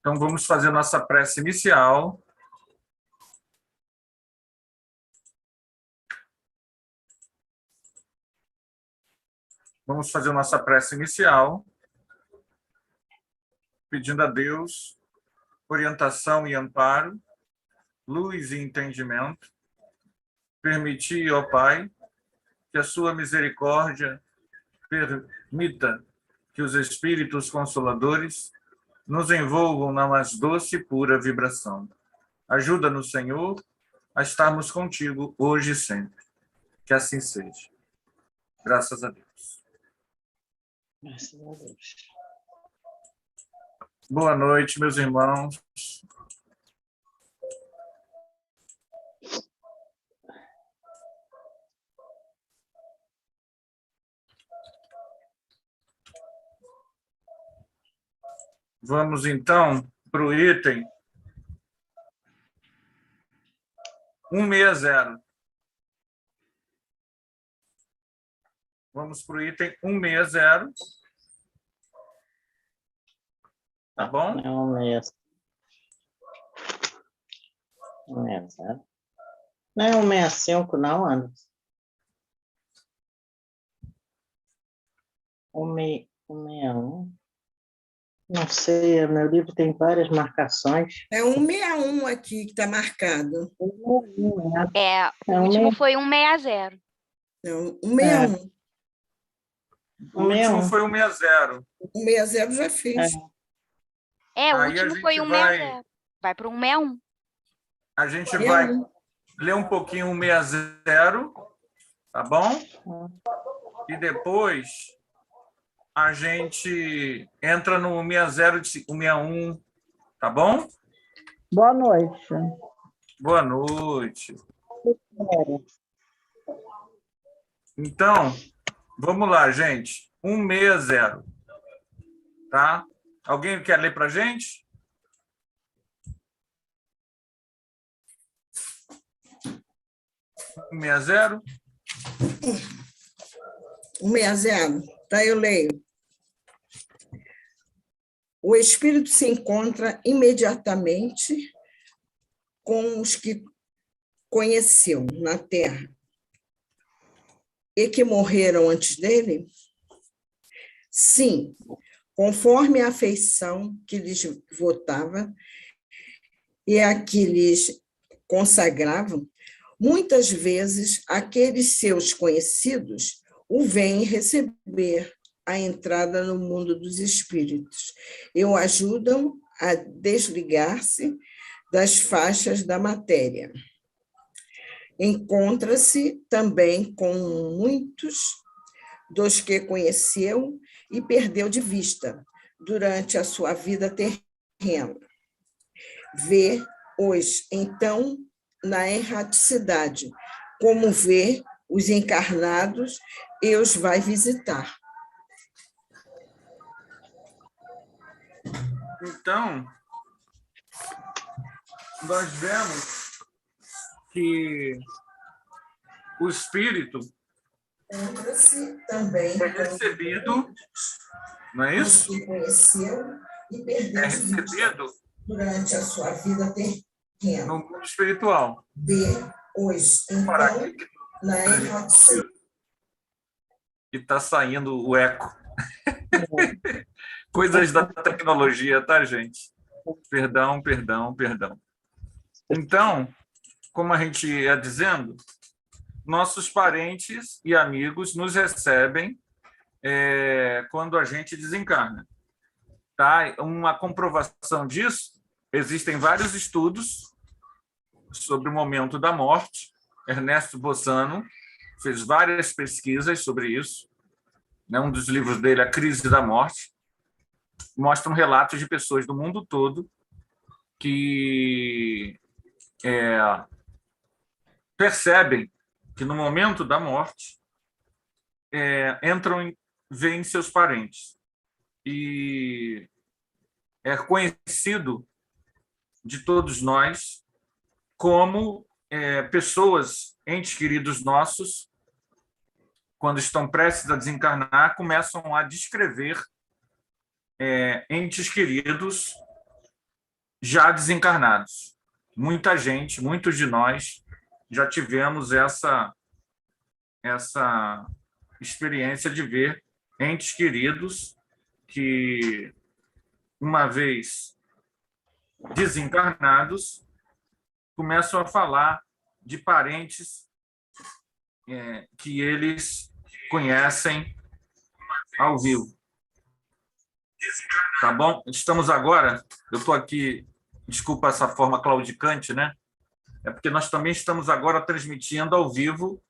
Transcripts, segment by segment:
Então, vamos fazer nossa prece inicial. Vamos fazer nossa prece inicial, pedindo a Deus orientação e amparo, luz e entendimento. Permitir, ó Pai, que a sua misericórdia permita que os Espíritos Consoladores nos envolvam na mais doce e pura vibração. Ajuda-nos, Senhor, a estarmos contigo hoje e sempre. Que assim seja. Graças a Deus. Graças a Deus. Boa noite, meus irmãos. Vamos, então, para o item 160. Vamos para o item 160. Tá bom? Não é 160. Não é 165, não, Anderson. 161. Não sei, meu livro tem várias marcações. É 161 aqui que está marcado. O último foi 160. Não, 161. O último foi 160. 160 já fiz. O Aí a último gente foi vai- 160. Vai para o 161. A gente vai ler um pouquinho o 160, tá bom? E depois a gente entra no 160 e 161, tá bom? Boa noite. Boa noite. Então, vamos lá, gente. 160, tá? Alguém quer ler para a gente? Um 160? 160. Tá, eu leio. O espírito se encontra imediatamente com os que conheceu na Terra e que morreram antes dele? Sim, conforme a afeição que lhes votava e a que lhes consagravam, muitas vezes aqueles seus conhecidos o vêm receber a entrada no mundo dos espíritos e o ajudam a desligar-se das faixas da matéria. Encontra-se também com muitos dos que conheceu e perdeu de vista durante a sua vida terrena. Vê-os, então, na erraticidade, como vê os encarnados e os vai visitar. Então, nós vemos que o espírito Encontra-se também é recebido, não é isso? que conheceu e É perdeu de vista recebido durante a sua vida terrena. no mundo espiritual. Vê-os, Para então, aqui na erraticidade. que está saindo o eco. Coisas da tecnologia, tá, gente? Perdão, perdão, perdão. Então, como a gente ia dizendo, nossos parentes e amigos nos recebem quando a gente desencarna. Tá? Uma comprovação disso, existem vários estudos sobre o momento da morte. Ernesto Bossano fez várias pesquisas sobre isso. Um dos livros dele, A Crise da Morte, mostra um relato de pessoas do mundo todo que percebem que no momento da morte veem seus parentes. E é conhecido de todos nós como pessoas, entes queridos nossos, quando estão prestes a desencarnar, começam a descrever entes queridos já desencarnados. Muita gente, muitos de nós já tivemos essa experiência de ver entes queridos que, uma vez desencarnados, começam a falar de parentes que eles conhecem ao vivo. Tá bom? Estamos agora, eu estou aqui, desculpa essa forma claudicante, né? É porque nós também estamos agora transmitindo ao vivo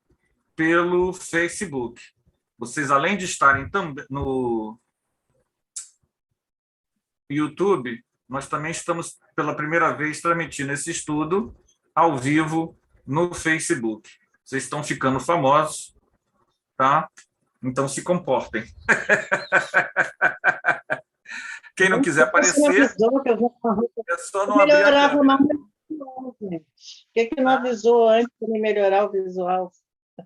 pelo Facebook. Vocês, além de estarem também no YouTube, nós também estamos, pela primeira vez, transmitindo esse estudo ao vivo no Facebook. Vocês estão ficando famosos, tá? Então se comportem. Quem não quiser aparecer, é só não abrir a câmera. Por que não avisou antes para melhorar o visual?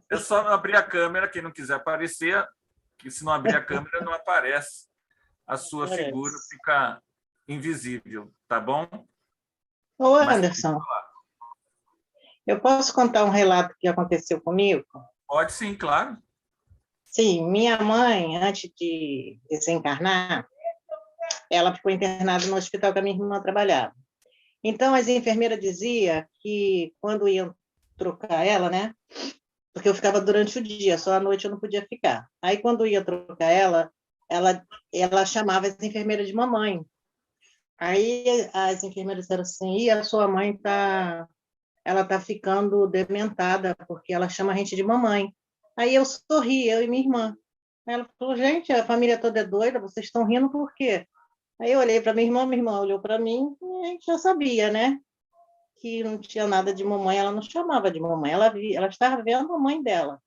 É só não abrir a câmera, quem não quiser aparecer, que se não abrir a câmera não aparece. A sua figura fica invisível, tá bom? Ô, Anderson, eu posso contar um relato que aconteceu comigo? Pode sim, claro. Sim, minha mãe, antes de desencarnar, ela ficou internada no hospital que a minha irmã trabalhava. Então, as enfermeiras diziam que quando iam trocar ela, né? Porque eu ficava durante o dia, só à noite eu não podia ficar. Aí, quando ia trocar ela chamava as enfermeiras de mamãe. Aí, as enfermeiras disseram assim, e a sua mãe ela tá ficando dementada, porque ela chama a gente de mamãe. Aí eu sorri, eu e minha irmã. Aí ela falou, gente, a família toda é doida, vocês estão rindo por quê? Aí eu olhei para minha irmã olhou para mim, e a gente já sabia, né? Que não tinha nada de mamãe, ela não chamava de mamãe, ela estava vendo a mãe dela.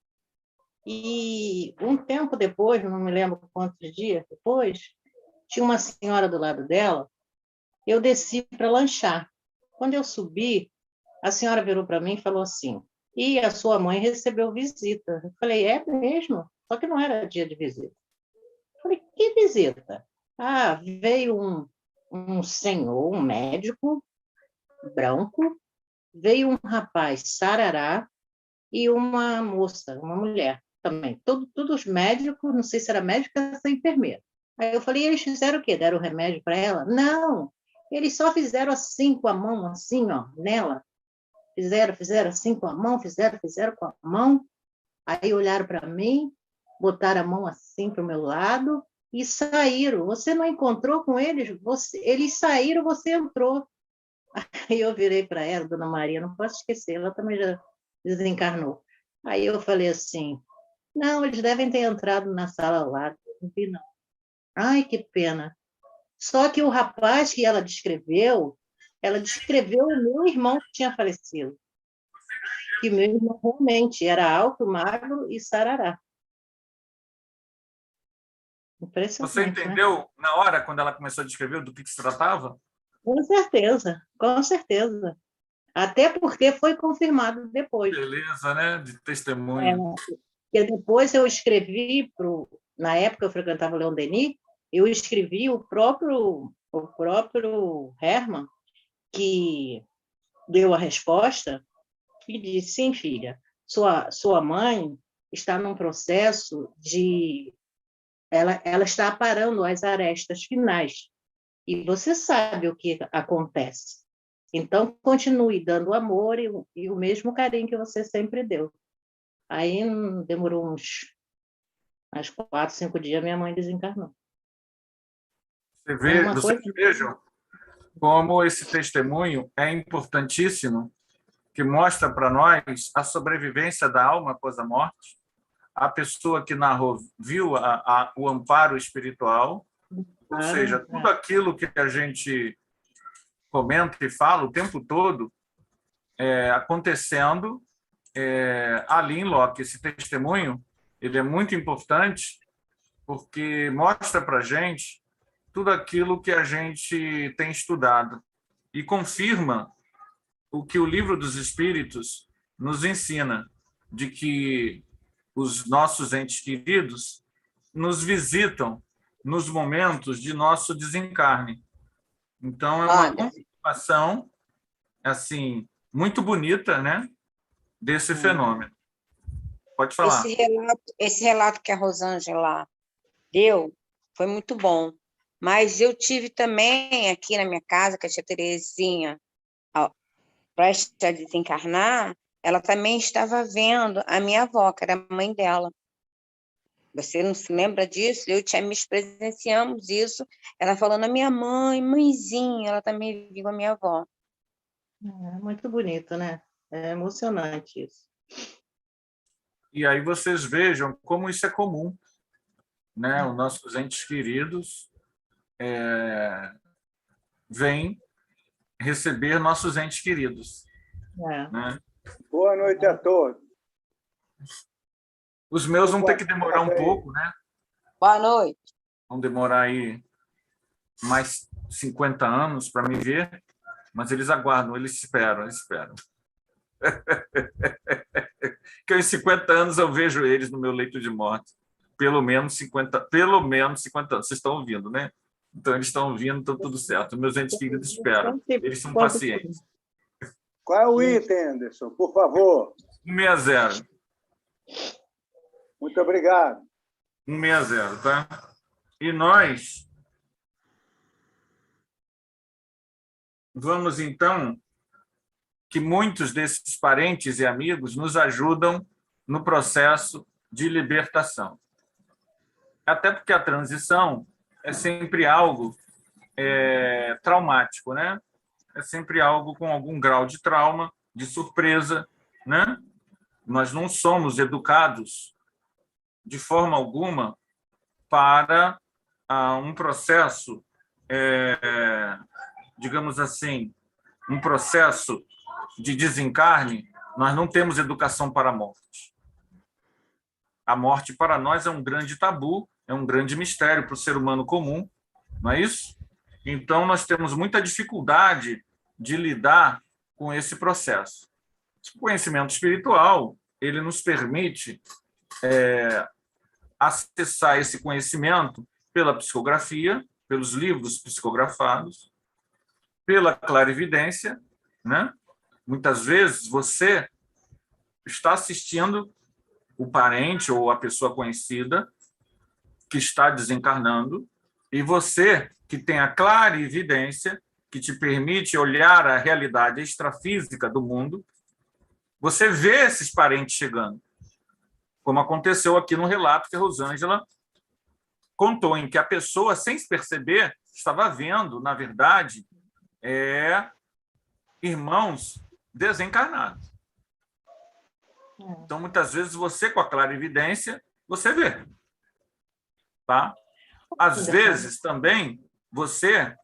E um tempo depois, não me lembro quantos dias depois, tinha uma senhora do lado dela, eu desci para lanchar. Quando eu subi, a senhora virou para mim e falou assim, e a sua mãe recebeu visita. Eu falei, é mesmo? Só que não era dia de visita. Eu falei, que visita? Ah, veio um senhor, um médico branco, veio um rapaz sarará e uma moça, uma mulher também. Todos os médicos, não sei se era médico ou se era enfermeira. Aí eu falei, eles fizeram o quê? Deram remédio para ela? Não, eles só fizeram assim com a mão, assim, ó, nela. Fizeram assim com a mão, fizeram com a mão. Aí olharam para mim, botaram a mão assim para o meu lado e saíram. Você não encontrou com eles? Eles saíram, você entrou. Aí eu virei para ela, Dona Maria, não posso esquecer, ela também já desencarnou. Aí eu falei assim, não, eles devem ter entrado na sala lá, não vi não. Ai, que pena. Só que o rapaz que ela descreveu o meu irmão que tinha falecido. Que meu irmão realmente era alto, magro e sarará. Impressionante, Você entendeu na hora, quando ela começou a descrever do que se tratava? Com certeza, com certeza. Até porque foi confirmado depois. Beleza, né? De testemunho. Porque depois eu escrevi, na época eu frequentava o Leon Denis, eu escrevi o próprio Herman, que deu a resposta, e disse, sim, filha, sua mãe está num processo de... Ela está aparando as arestas finais. E você sabe o que acontece. Então, continue dando amor e o mesmo carinho que você sempre deu. Aí demorou uns 4, 5 dias, minha mãe desencarnou. Vocês vejam como esse testemunho é importantíssimo, que mostra para nós a sobrevivência da alma após a morte. A pessoa que narrou viu o amparo espiritual, ou seja, tudo aquilo que a gente comenta e fala o tempo todo acontecendo ali em loco. Esse testemunho ele é muito importante porque mostra para a gente tudo aquilo que a gente tem estudado e confirma o que o Livro dos Espíritos nos ensina, de que os nossos entes queridos nos visitam nos momentos de nosso desencarne. Então, é uma ação assim muito bonita, né, desse fenômeno. Pode falar. Esse relato que a Rosângela deu foi muito bom. Mas eu tive também aqui na minha casa, que a tia Terezinha, prestes a desencarnar, ela também estava vendo a minha avó, que era a mãe dela. Você não se lembra disso? Eu e tia Miss presenciamos isso. Ela falando, a minha mãe, mãezinha, ela também viu a minha avó. É muito bonito, né? É emocionante isso. E aí vocês vejam como isso é comum, né? Os nossos entes queridos vêm receber nossos entes queridos. É. Né? Boa noite a todos. Os meus vão ter que demorar um pouco, né? Boa noite. Vão demorar aí mais 50 anos para me ver, mas eles aguardam, eles esperam. Que aos 50 anos eu vejo eles no meu leito de morte. Pelo menos 50 anos. Vocês estão ouvindo, né? Então, eles estão ouvindo, então tudo certo. Meus entes queridos esperam. Eles são pacientes. Qual é o item, Anderson? Por favor. 160. Muito obrigado. 160, tá? E nós vamos, então, que muitos desses parentes e amigos nos ajudam no processo de libertação. Até porque a transição é sempre algo traumático, né? É sempre algo com algum grau de trauma, de surpresa, né? Nós não somos educados de forma alguma para um processo, digamos assim, um processo de desencarne. Nós não temos educação para a morte. A morte para nós é um grande tabu, é um grande mistério para o ser humano comum, não é isso? Então, nós temos muita dificuldade de lidar com esse processo. O conhecimento espiritual, ele nos permite acessar esse conhecimento pela psicografia, pelos livros psicografados, pela clarividência, né? Muitas vezes você está assistindo o parente ou a pessoa conhecida que está desencarnando, e você, que tem a clarividência, que te permite olhar a realidade extrafísica do mundo, você vê esses parentes chegando, como aconteceu aqui no relato que a Rosângela contou, em que a pessoa, sem se perceber, estava vendo, na verdade, irmãos desencarnados. Então, muitas vezes, você, com a clarividência, você vê. Tá? Às vezes, também, você,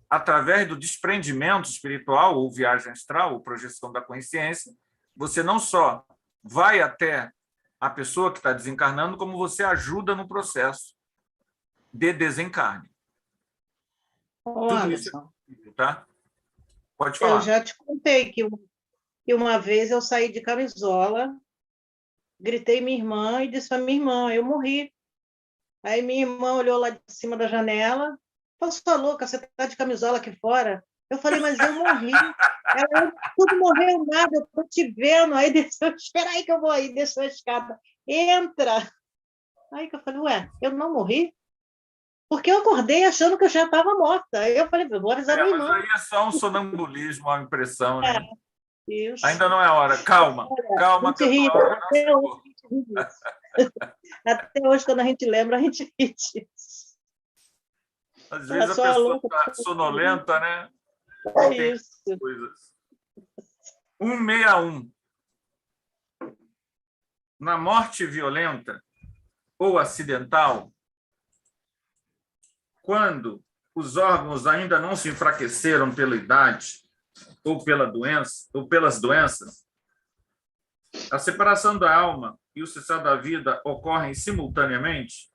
através do desprendimento espiritual, ou viagem astral, ou projeção da consciência, você não só vai até a pessoa que está desencarnando, como você ajuda no processo de desencarne. Tudo isso é possível, tá? Pode falar. Eu já te contei que uma vez eu saí de camisola, gritei minha irmã e disse para minha irmã, eu morri. Aí minha irmã olhou lá de cima da janela, falou, você tá louca, você está de camisola aqui fora? Eu falei, mas eu morri. Ela, tu não morreu nada, eu estou te vendo. Aí desceu, espera aí que eu vou aí, desceu a escada. Entra! Aí que eu falei, ué, eu não morri? Porque eu acordei achando que eu já estava morta. Aí eu falei, vou avisar minha irmã. Mas aí é só um sonambulismo, uma impressão, né? Isso. Ainda não é hora. Calma, calma. Que ri, até hoje, até hoje, quando a gente lembra, a gente ri disso. Às vezes a pessoa está sonolenta, né? É isso. Coisas. 161. Na morte violenta ou acidental, quando os órgãos ainda não se enfraqueceram pela idade ou pela doença, ou pelas doenças, a separação da alma e o cessar da vida ocorrem simultaneamente.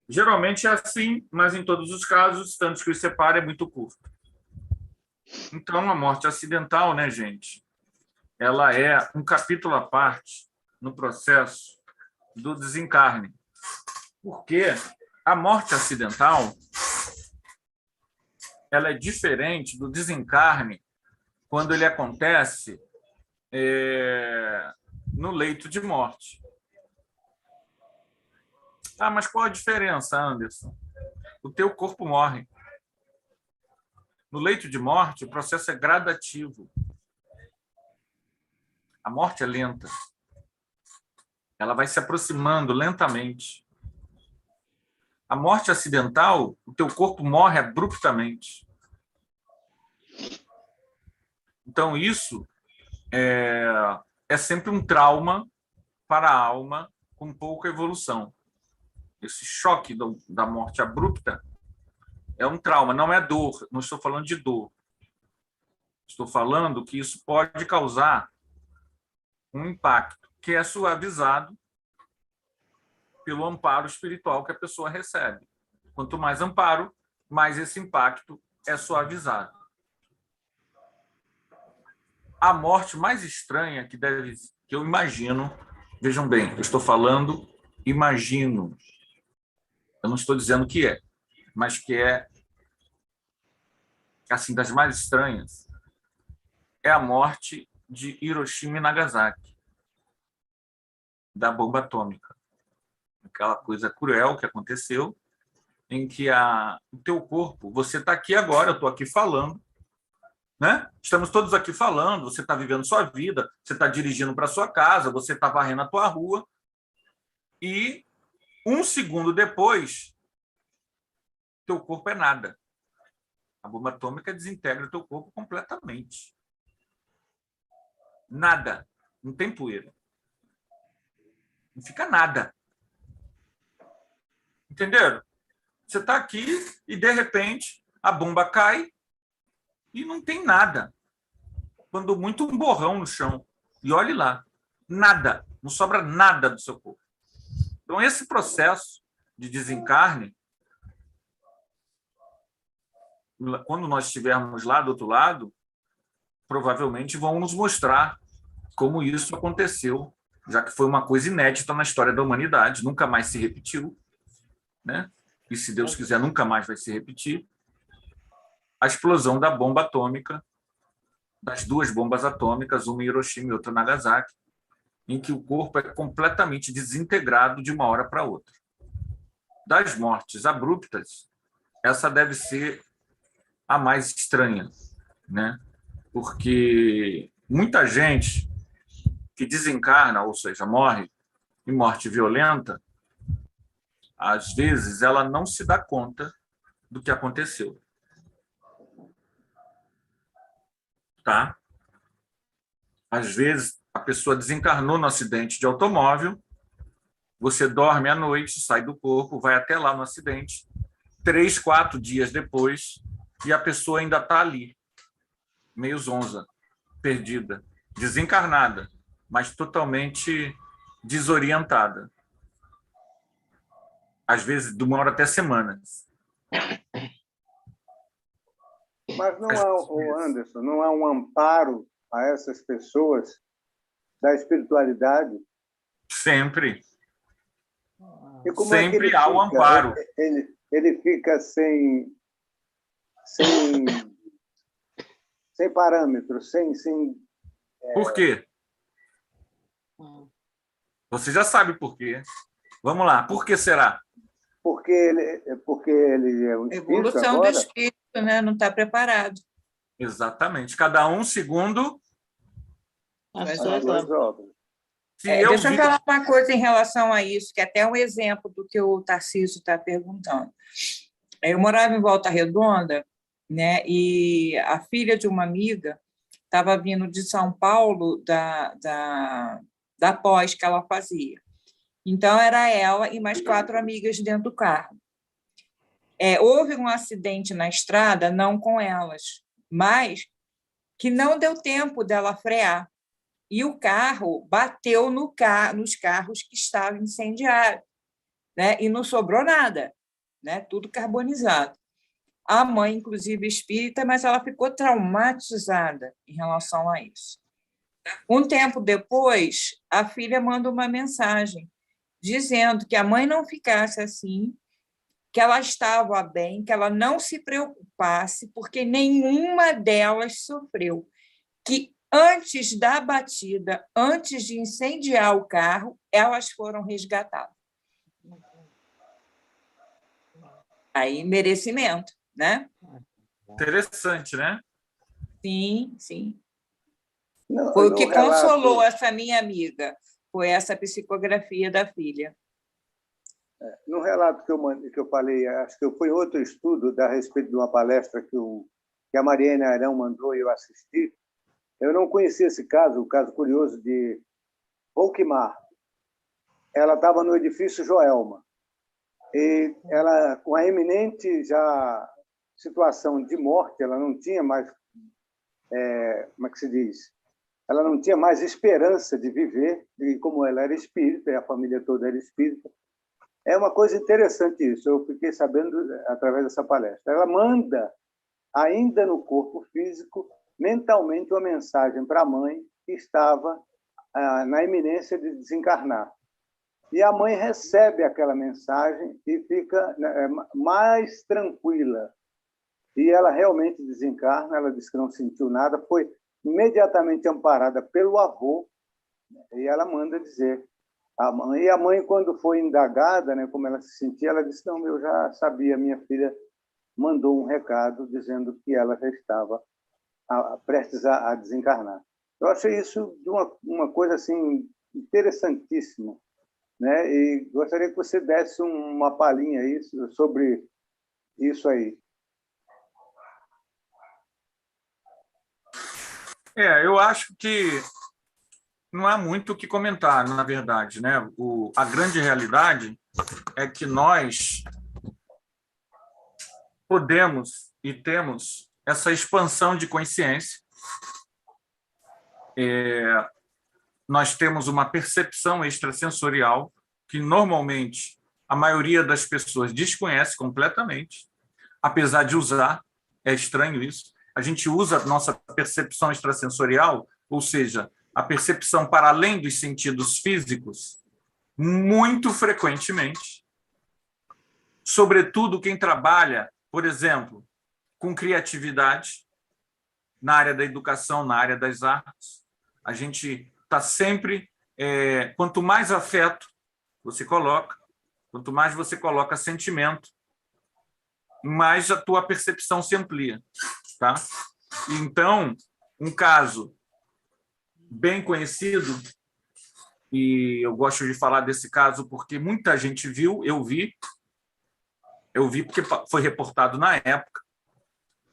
Geralmente é assim, mas em todos os casos, tanto que o separa é muito curto. Então, a morte acidental, né, gente? Ela é um capítulo à parte no processo do desencarne. Porque a morte acidental, ela é diferente do desencarne quando ele acontece no leito de morte. Ah, mas qual a diferença, Anderson? O teu corpo morre. No leito de morte, o processo é gradativo. A morte é lenta. Ela vai se aproximando lentamente. A morte acidental, o teu corpo morre abruptamente. Então, isso é sempre um trauma para a alma com pouca evolução. Esse choque da morte abrupta é um trauma, não é dor. Não estou falando de dor. Estou falando que isso pode causar um impacto que é suavizado pelo amparo espiritual que a pessoa recebe. Quanto mais amparo, mais esse impacto é suavizado. A morte mais estranha que eu imagino, vejam bem, eu estou falando, imagino. Eu não estou dizendo que é, mas que é, assim, das mais estranhas, é a morte de Hiroshima e Nagasaki, da bomba atômica. Aquela coisa cruel que aconteceu, em que o teu corpo, você está aqui agora, eu estou aqui falando, né? Estamos todos aqui falando, você está vivendo sua vida, você está dirigindo para sua casa, você está varrendo a tua rua, e 1 segundo depois, teu corpo é nada. A bomba atômica desintegra o teu corpo completamente. Nada. Não tem poeira. Não fica nada. Entenderam? Você está aqui e, de repente, a bomba cai e não tem nada. Quando muito, um borrão no chão. E olhe lá. Nada. Não sobra nada do seu corpo. Então, esse processo de desencarne, quando nós estivermos lá do outro lado, provavelmente vão nos mostrar como isso aconteceu, já que foi uma coisa inédita na história da humanidade, nunca mais se repetiu, né? E, se Deus quiser, nunca mais vai se repetir, a explosão da bomba atômica, das 2 bombas atômicas, uma em Hiroshima e outra em Nagasaki, em que o corpo é completamente desintegrado de uma hora para outra. Das mortes abruptas, essa deve ser a mais estranha, né? Porque muita gente que desencarna, ou seja, morre em morte violenta, às vezes ela não se dá conta do que aconteceu. Tá? Às vezes a pessoa desencarnou no acidente de automóvel, você dorme à noite, sai do corpo, vai até lá no acidente, 3, 4 dias depois, e a pessoa ainda está ali, meio zonza, perdida, desencarnada, mas totalmente desorientada. Às vezes demora até semanas. Mas não há, Anderson, não há um amparo a essas pessoas da espiritualidade? Sempre. E como Sempre é que há o amparo. Ele fica sem parâmetros, sem... Por quê? Você já sabe por quê. Vamos lá, por que será? Porque ele é um espírito Evolução agora? do espírito, né? Não está preparado. Exatamente. Cada um segundo As As duas obras. se eu Deixa eu vi... falar uma coisa em relação a isso, que é até um exemplo do que o Tarcísio está perguntando. Eu morava em Volta Redonda, né? E a filha de uma amiga estava vindo de São Paulo da pós que ela fazia. Então, era ela e mais 4 amigas dentro do carro. Houve um acidente na estrada, não com elas, mas que não deu tempo dela frear. E o carro bateu nos carros que estavam incendiados, né? E não sobrou nada, né? Tudo carbonizado. A mãe, inclusive, espírita, mas ela ficou traumatizada em relação a isso. Um tempo depois, a filha manda uma mensagem dizendo que a mãe não ficasse assim, que ela estava bem, que ela não se preocupasse, porque nenhuma delas sofreu, que antes da batida, antes de incendiar o carro, elas foram resgatadas. Aí, merecimento, né? Interessante, né? Sim, sim. No, Foi o no que relato, consolou essa minha amiga, foi essa psicografia da filha. no relato que eu falei, acho que foi outro estudo a respeito de uma palestra que a Mariana Arão mandou e eu assisti. Eu não conhecia esse caso, o caso curioso de Volkmar. Ela estava no edifício Joelma e ela, com a iminente já situação de morte, ela não tinha mais, como é que se diz? Ela não tinha mais esperança de viver, e como ela era espírita, e a família toda era espírita. É uma coisa interessante isso, eu fiquei sabendo através dessa palestra. Ela manda, ainda no corpo físico, mentalmente uma mensagem para a mãe que estava na iminência de desencarnar. E a mãe recebe aquela mensagem e fica mais tranquila. E ela realmente desencarna, ela diz que não sentiu nada, foi imediatamente amparada pelo avô, e ela manda dizer. E a mãe, quando foi indagada, né, como ela se sentia, ela disse, não, eu já sabia, minha filha mandou um recado dizendo que ela já estava prestes a desencarnar. Eu achei isso de uma coisa assim, interessantíssima, né? E gostaria que você desse uma palhinha aí sobre isso aí. Eu acho que não há muito o que comentar, na verdade, né? A grande realidade é que nós podemos e temos essa expansão de consciência. Nós temos uma percepção extrasensorial que, normalmente, a maioria das pessoas desconhece completamente, apesar de usar. É estranho isso. A gente usa a nossa percepção extrasensorial, ou seja, a percepção para além dos sentidos físicos, muito frequentemente. Sobretudo quem trabalha, por exemplo, com criatividade, na área da educação, na área das artes. A gente está sempre... quanto mais afeto você coloca, quanto mais você coloca sentimento, mais a tua percepção se amplia. Tá? Então, um caso bem conhecido, e eu gosto de falar desse caso porque muita gente viu, eu vi porque foi reportado na época,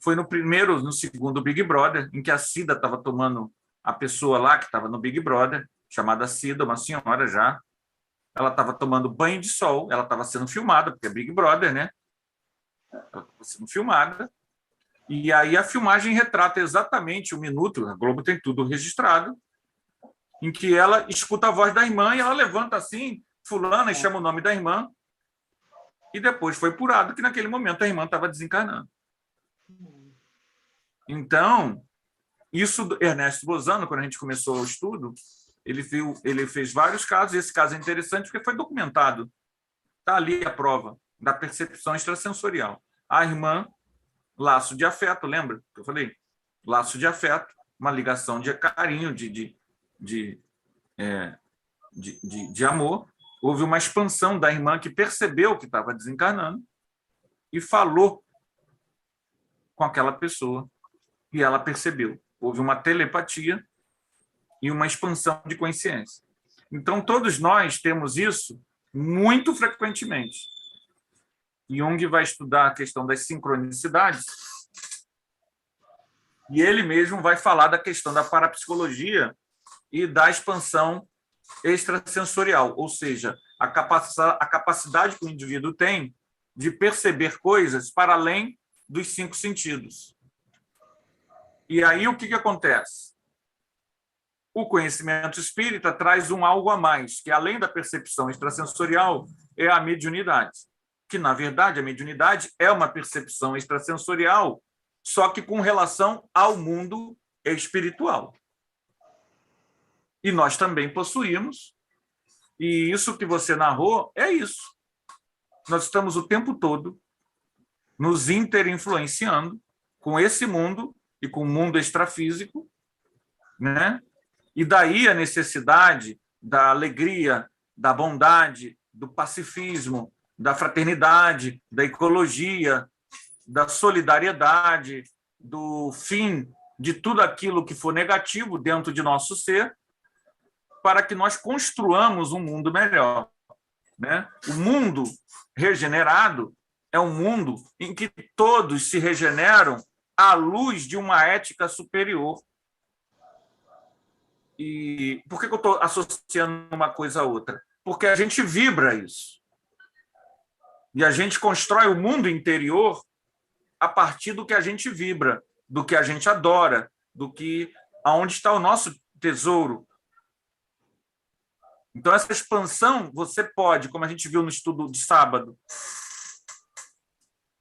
foi no segundo Big Brother, em que a Cida estava tomando a pessoa lá que estava no Big Brother, chamada Cida, uma senhora já, ela estava tomando banho de sol, ela estava sendo filmada, porque é Big Brother, né? Ela estava sendo filmada, e aí a filmagem retrata exatamente o minuto, a Globo tem tudo registrado, em que ela escuta a voz da irmã e ela levanta assim, fulana, e chama o nome da irmã, e depois foi apurado que naquele momento a irmã estava desencarnando. Então, isso, Ernesto Bozano, quando a gente começou o estudo, ele fez vários casos, e esse caso é interessante porque foi documentado. Está ali a prova da percepção extrasensorial. A irmã, laço de afeto, lembra que eu falei? Laço de afeto, uma ligação de carinho, de amor. Houve uma expansão da irmã que percebeu que estava desencarnando e falou com aquela pessoa, e ela percebeu. Houve uma telepatia e uma expansão de consciência. Então, todos nós temos isso muito frequentemente. Jung vai estudar a questão das sincronicidades e ele mesmo vai falar da questão da parapsicologia e da expansão extrasensorial, ou seja, a capacidade que o indivíduo tem de perceber coisas para além dos 5 sentidos. E aí o que acontece? O conhecimento espírita traz algo a mais, que além da percepção extrasensorial é a mediunidade, que, na verdade, a mediunidade é uma percepção extrasensorial, só que com relação ao mundo espiritual. E nós também possuímos, e isso que você narrou é isso. nós estamos o tempo todo nos interinfluenciando com esse mundo e com o mundo extrafísico, né? E daí a necessidade da alegria, da bondade, do pacifismo, da fraternidade, da ecologia, da solidariedade, do fim de tudo aquilo que for negativo dentro de nosso ser, para que nós construamos um mundo melhor, né? O mundo regenerado é um mundo em que todos se regeneram à luz de uma ética superior. E por que eu estou associando uma coisa a outra? Porque a gente vibra isso. E a gente constrói o mundo interior a partir do que a gente vibra, do que a gente adora, do que aonde está o nosso tesouro. Então, essa expansão, você pode, como a gente viu no estudo de sábado,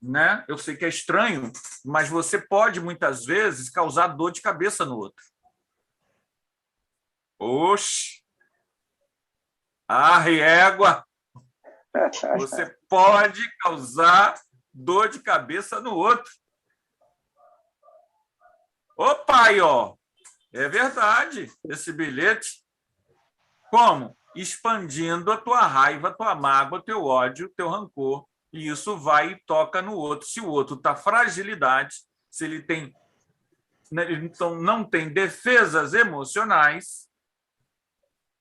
né? Eu sei que é estranho, mas você pode, muitas vezes, causar dor de cabeça no outro. Oxe! Arre égua! Você pode causar dor de cabeça no outro. Opa, aí, ó! É verdade, esse bilhete. Como? Expandindo a tua raiva, a tua mágoa, teu ódio, teu rancor. E isso vai e toca no outro. Se o outro está fragilidade, se ele tem, então não tem defesas emocionais,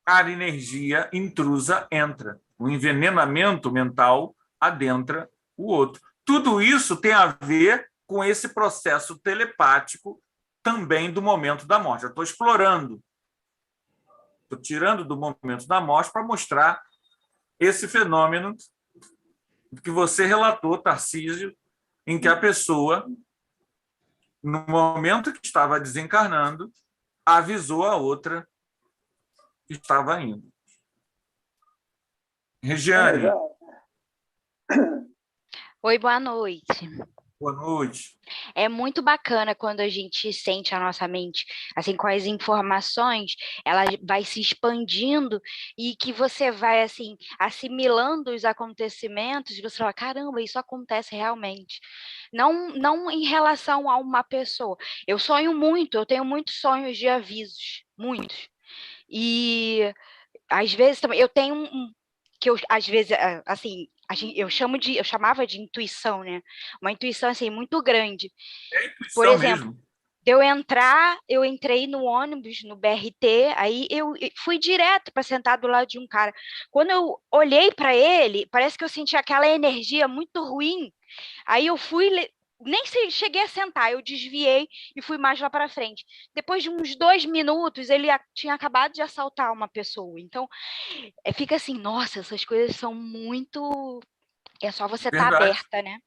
a energia intrusa entra. O envenenamento mental adentra o outro. Tudo isso tem a ver com esse processo telepático também do momento da morte. Eu estou explorando. Estou tirando do momento da morte para mostrar esse fenômeno que você relatou, Tarcísio, em que a pessoa, no momento que estava desencarnando, avisou a outra que estava indo. Regiane. Oi, boa noite. Boa noite. É muito bacana quando a gente sente a nossa mente, assim, com as informações, ela vai se expandindo e que você vai, assim, assimilando os acontecimentos e você fala, caramba, isso acontece realmente. Não em relação a uma pessoa. Eu sonho muito, eu tenho muitos sonhos de avisos, muitos. E às vezes também eu tenho que eu às vezes assim eu chamava de intuição, né? Uma intuição assim muito grande. É intuição por exemplo, mesmo. Eu entrei no ônibus no BRT, aí eu fui direto para sentar do lado de um cara. Quando eu olhei para ele, parece que eu senti aquela energia muito ruim. Aí eu fui nem cheguei a sentar, eu desviei e fui mais lá para frente. Depois de uns 2 minutos, ele tinha acabado de assaltar uma pessoa. Então, fica assim, nossa, essas coisas são muito... É só você estar aberta, né?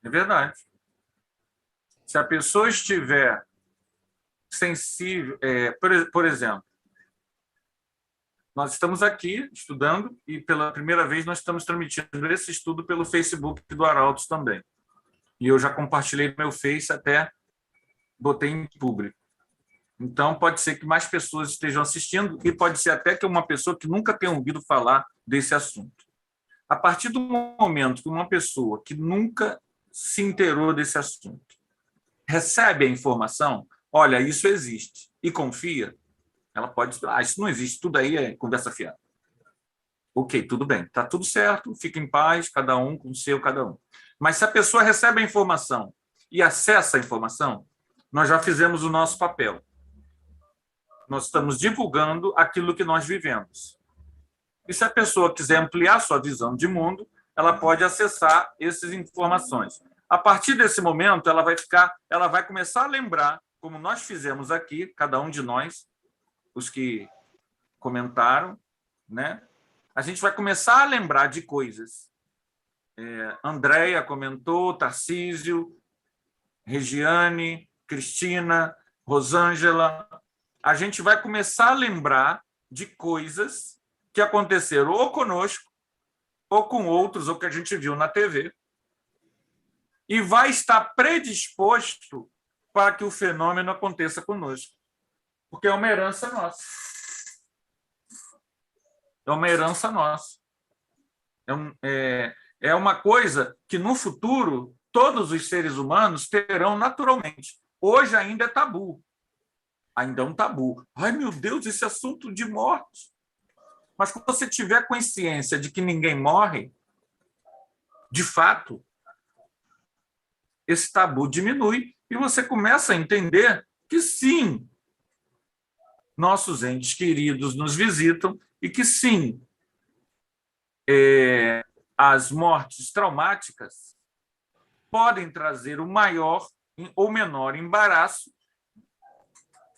É verdade. Se a pessoa estiver sensível... por exemplo, nós estamos aqui estudando e, pela primeira vez, nós estamos transmitindo esse estudo pelo Facebook do Arautos também. E eu já compartilhei no meu Face, até botei em público. Então, pode ser que mais pessoas estejam assistindo e pode ser até que uma pessoa que nunca tenha ouvido falar desse assunto. A partir do momento que uma pessoa que nunca se inteirou desse assunto recebe a informação, olha, isso existe, e confia, ela pode dizer, isso não existe, tudo aí é conversa fiada. Ok, tudo bem, está tudo certo, fica em paz, cada um com o seu, cada um. Mas se a pessoa recebe a informação e acessa a informação, nós já fizemos o nosso papel. Nós estamos divulgando aquilo que nós vivemos. E se a pessoa quiser ampliar sua visão de mundo, ela pode acessar essas informações. A partir desse momento, ela vai começar a lembrar, como nós fizemos aqui, cada um de nós, os que comentaram, né? A gente vai começar a lembrar de coisas. Andréia comentou, Tarcísio, Regiane, Cristina, Rosângela. A gente vai começar a lembrar de coisas que aconteceram ou conosco, ou com outros, ou que a gente viu na TV, e vai estar predisposto para que o fenômeno aconteça conosco, porque é uma herança nossa. É uma herança nossa. É uma coisa que, no futuro, todos os seres humanos terão naturalmente. Hoje ainda é tabu. Ainda é um tabu. Ai, meu Deus, esse assunto de morte. Mas quando você tiver consciência de que ninguém morre, de fato, esse tabu diminui e você começa a entender que, sim, nossos entes queridos nos visitam e que, sim, as mortes traumáticas podem trazer o maior ou menor embaraço,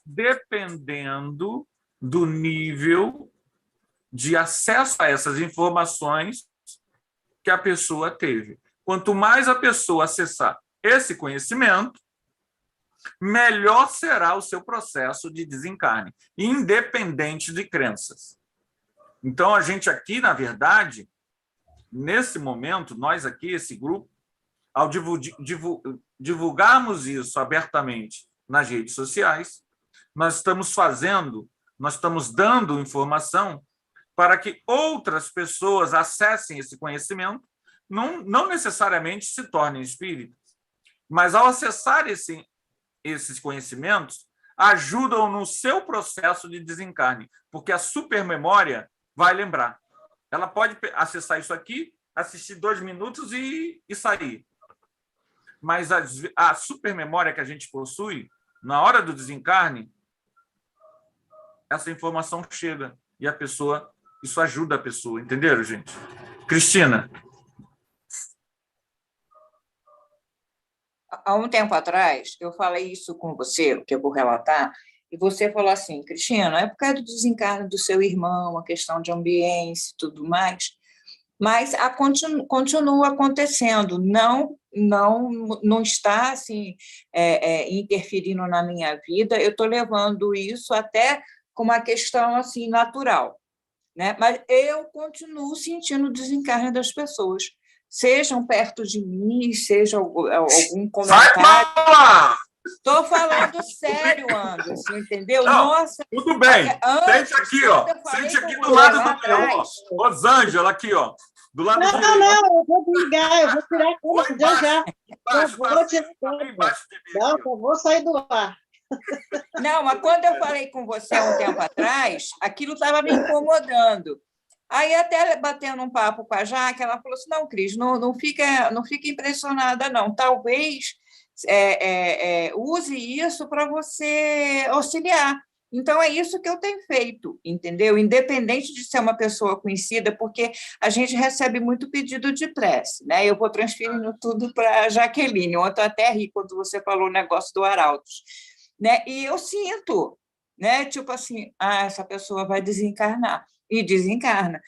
dependendo do nível de acesso a essas informações que a pessoa teve. Quanto mais a pessoa acessar esse conhecimento, melhor será o seu processo de desencarne, independente de crenças. Então, a gente aqui, na verdade, nesse momento, nós aqui, esse grupo, ao divulgarmos isso abertamente nas redes sociais, nós estamos dando informação para que outras pessoas acessem esse conhecimento, não necessariamente se tornem espíritas, mas ao acessar esses conhecimentos, ajudam no seu processo de desencarne, porque a supermemória vai lembrar. Ela pode acessar isso aqui, assistir 2 minutos e sair. Mas a supermemória que a gente possui, na hora do desencarne, essa informação chega e a pessoa, isso ajuda a pessoa, entenderam, gente? Cristina. Há um tempo atrás, eu falei isso com você, que eu vou relatar, e você falou assim, Cristina, é por causa do desencarne do seu irmão, a questão de ambiência e tudo mais, mas continua acontecendo, não está assim, interferindo na minha vida, eu estou levando isso até com uma questão assim, natural, né? Mas eu continuo sentindo o desencarne das pessoas, sejam perto de mim, seja algum comentário. Estou falando sério, Anderson, entendeu? Não, nossa, tudo bem. Sente aqui, ó. Sente aqui do lado do meu. Rosângela, aqui, ó. Do lado do Não, eu vou desligar, eu vou tirar a câmera já. Eu vou tirar a câmera. Não, eu vou sair do ar. Não, mas quando eu falei com você há um tempo atrás, aquilo estava me incomodando. Aí, até batendo um papo com a Jaque, ela falou assim, não, Cris, não fica impressionada, não. Talvez use isso para você auxiliar. Então, é isso que eu tenho feito, entendeu? Independente de ser uma pessoa conhecida, porque a gente recebe muito pedido de prece, né? Eu vou transferindo tudo para a Jaqueline. Ontem eu até ri quando você falou o negócio do Arautos, né? E eu sinto, né? Tipo assim, essa pessoa vai desencarnar. E desencarna.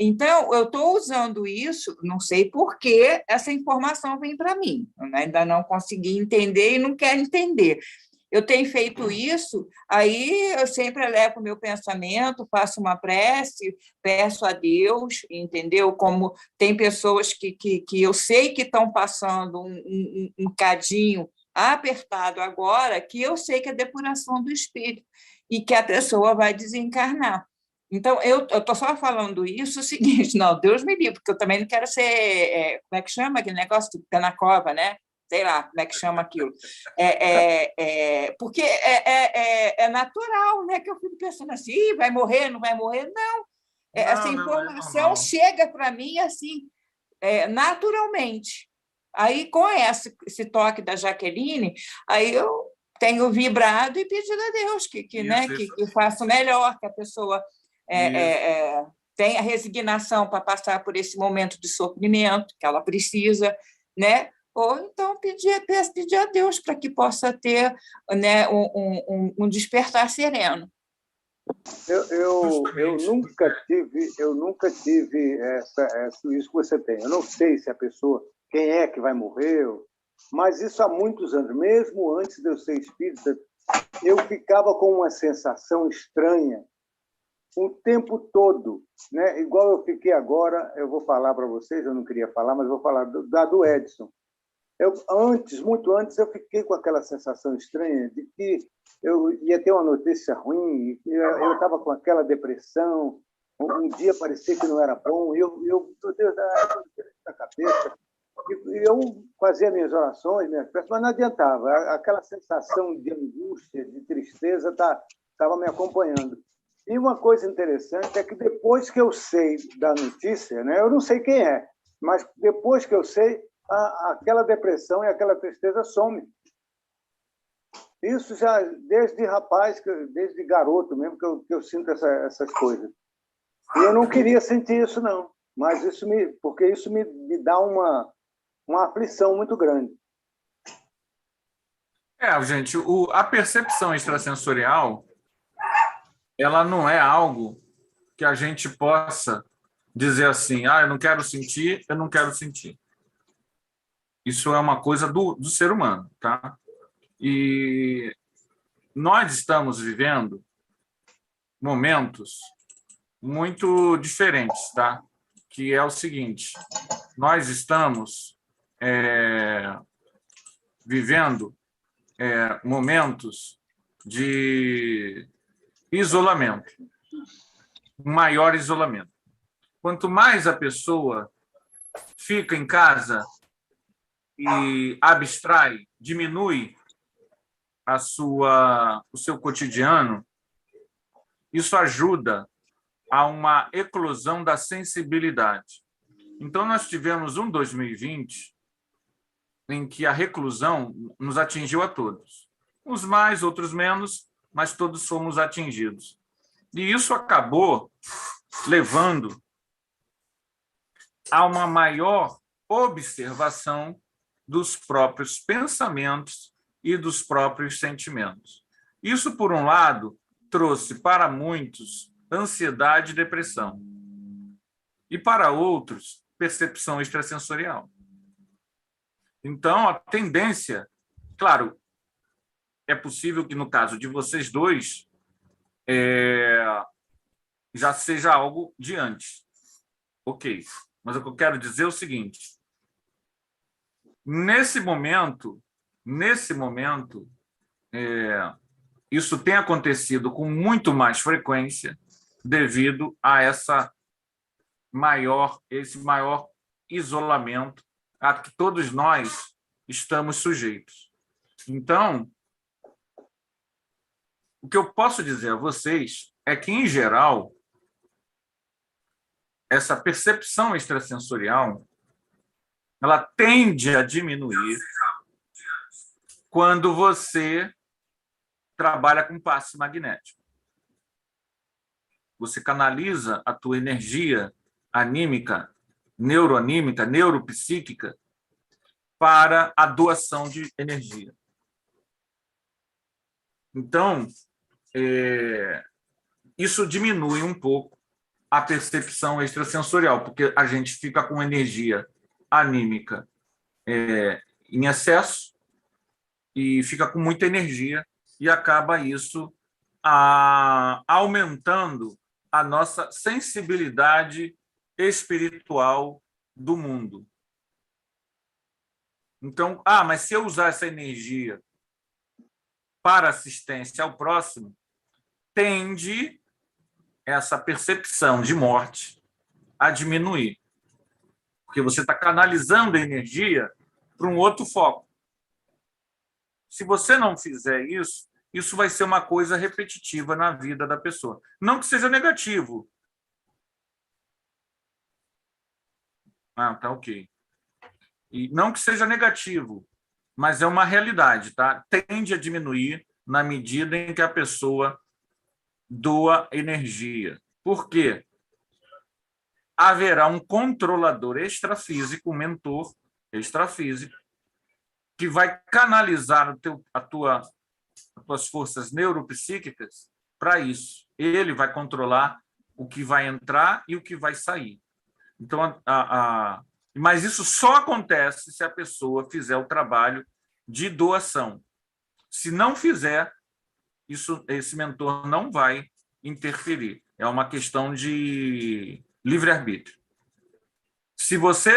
Então, eu estou usando isso, não sei por que essa informação vem para mim. Eu ainda não consegui entender e não quero entender. Eu tenho feito isso, aí eu sempre elevo o meu pensamento, faço uma prece, peço a Deus, entendeu? Como tem pessoas que eu sei que estão passando um cadinho apertado agora, que eu sei que é depuração do espírito e que a pessoa vai desencarnar. Então, eu estou só falando isso o seguinte, não, Deus me livre, porque eu também não quero ser, como é que chama aquele negócio do pé na cova, né? Sei lá como é que chama aquilo. Porque é natural, né? Que eu fico pensando assim, vai morrer, não vai morrer? Não. Essa informação chega para mim assim, naturalmente. Aí, com esse toque da Jaqueline, aí eu tenho vibrado e pedido a Deus que faça o melhor, que a pessoa tenha resignação para passar por esse momento de sofrimento que ela precisa, né? Ou então pedir a Deus para que possa ter, né, um despertar sereno. Eu nunca tive isso que você tem. Eu não sei se a pessoa, quem é que vai morrer, mas isso há muitos anos, mesmo antes de eu ser espírita, eu ficava com uma sensação estranha o tempo todo, né? Igual eu fiquei agora, eu vou falar para vocês, eu não queria falar, mas vou falar do Edson. Muito antes, eu fiquei com aquela sensação estranha de que eu ia ter uma notícia ruim, eu estava com aquela depressão, Um dia parecia que não era bom, meu Deus, da cabeça. E eu fazia minhas orações, minhas preces, mas não adiantava. Aquela sensação de angústia, de tristeza, estava me acompanhando. E uma coisa interessante é que depois que eu sei da notícia, né, eu não sei quem é, mas depois que eu sei, aquela depressão e aquela tristeza some. Isso já desde rapaz, desde garoto mesmo, que eu sinto essas coisas. E eu não queria sentir isso, não, mas porque isso me dá uma aflição muito grande. Gente, a percepção extrasensorial, ela não é algo que a gente possa dizer assim, eu não quero sentir, eu não quero sentir. Isso é uma coisa do ser humano, tá? E nós estamos vivendo momentos muito diferentes, tá? Que é o seguinte, nós estamos vivendo momentos de isolamento, maior isolamento. Quanto mais a pessoa fica em casa e abstrai, diminui o seu cotidiano, isso ajuda a uma eclosão da sensibilidade. Então, nós tivemos um 2020 em que a reclusão nos atingiu a todos. Uns mais, outros menos, mas todos fomos atingidos. E isso acabou levando a uma maior observação dos próprios pensamentos e dos próprios sentimentos. Isso, por um lado, trouxe para muitos ansiedade e depressão, e para outros, percepção extrasensorial. Então, a tendência, claro, é possível que no caso de vocês dois já seja algo de antes. Ok, mas o que eu quero dizer é o seguinte, nesse momento, isso tem acontecido com muito mais frequência devido a esse maior isolamento a que todos nós estamos sujeitos. Então, o que eu posso dizer a vocês é que, em geral, essa percepção extrasensorial ela tende a diminuir quando você trabalha com passe magnético. Você canaliza a tua energia anímica, neuroanímica, neuropsíquica para a doação de energia. Então, isso diminui um pouco a percepção extrasensorial, porque a gente fica com energia anímica em excesso e fica com muita energia e acaba isso aumentando a nossa sensibilidade espiritual do mundo. Então, mas se eu usar essa energia para assistência ao próximo, tende essa percepção de morte a diminuir, porque você está canalizando a energia para um outro foco. Se você não fizer isso, isso vai ser uma coisa repetitiva na vida da pessoa. Não que seja negativo. Tá ok. E não que seja negativo, mas é uma realidade, tá? Tende a diminuir na medida em que a pessoa doa energia. Por quê? Haverá um controlador extrafísico, um mentor extrafísico, que vai canalizar as tuas forças neuropsíquicas para isso. Ele vai controlar o que vai entrar e o que vai sair. Então, mas isso só acontece se a pessoa fizer o trabalho de doação. Se não fizer, esse mentor não vai interferir. É uma questão de livre-arbítrio. Se você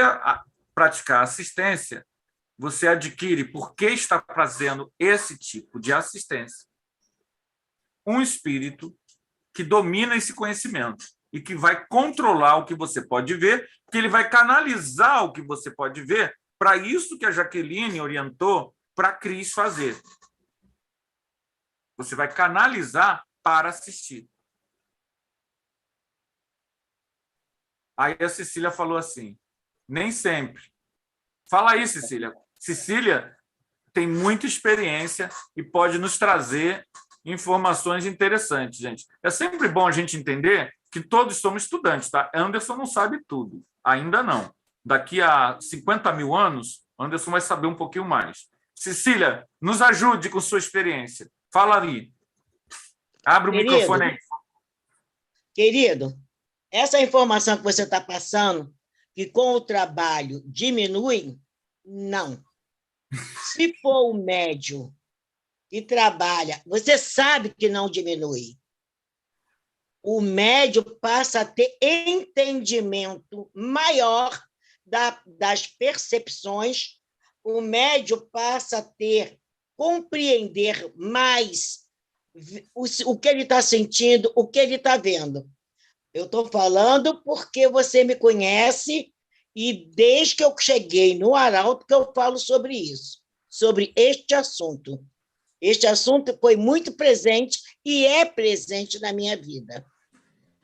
praticar assistência, você adquire, porque está fazendo esse tipo de assistência, um espírito que domina esse conhecimento e que vai controlar o que você pode ver, que ele vai canalizar o que você pode ver para isso que a Jaqueline orientou para a Cris fazer. Você vai canalizar para assistir. Aí a Cecília falou assim, nem sempre. Fala aí, Cecília. Cecília tem muita experiência e pode nos trazer informações interessantes, gente. É sempre bom a gente entender que todos somos estudantes, tá? Anderson não sabe tudo, ainda não. Daqui a 50 mil anos, Anderson vai saber um pouquinho mais. Cecília, nos ajude com sua experiência. Fala aí. Abre o microfone aí. Querido, essa informação que você está passando, que com o trabalho diminui, não. Se for o médium que trabalha, você sabe que não diminui. O médium passa a ter entendimento maior das percepções, o médium passa a compreender mais o que ele está sentindo, o que ele está vendo. Eu estou falando porque você me conhece e desde que eu cheguei no Arauto que eu falo sobre isso, sobre este assunto. Este assunto foi muito presente e é presente na minha vida.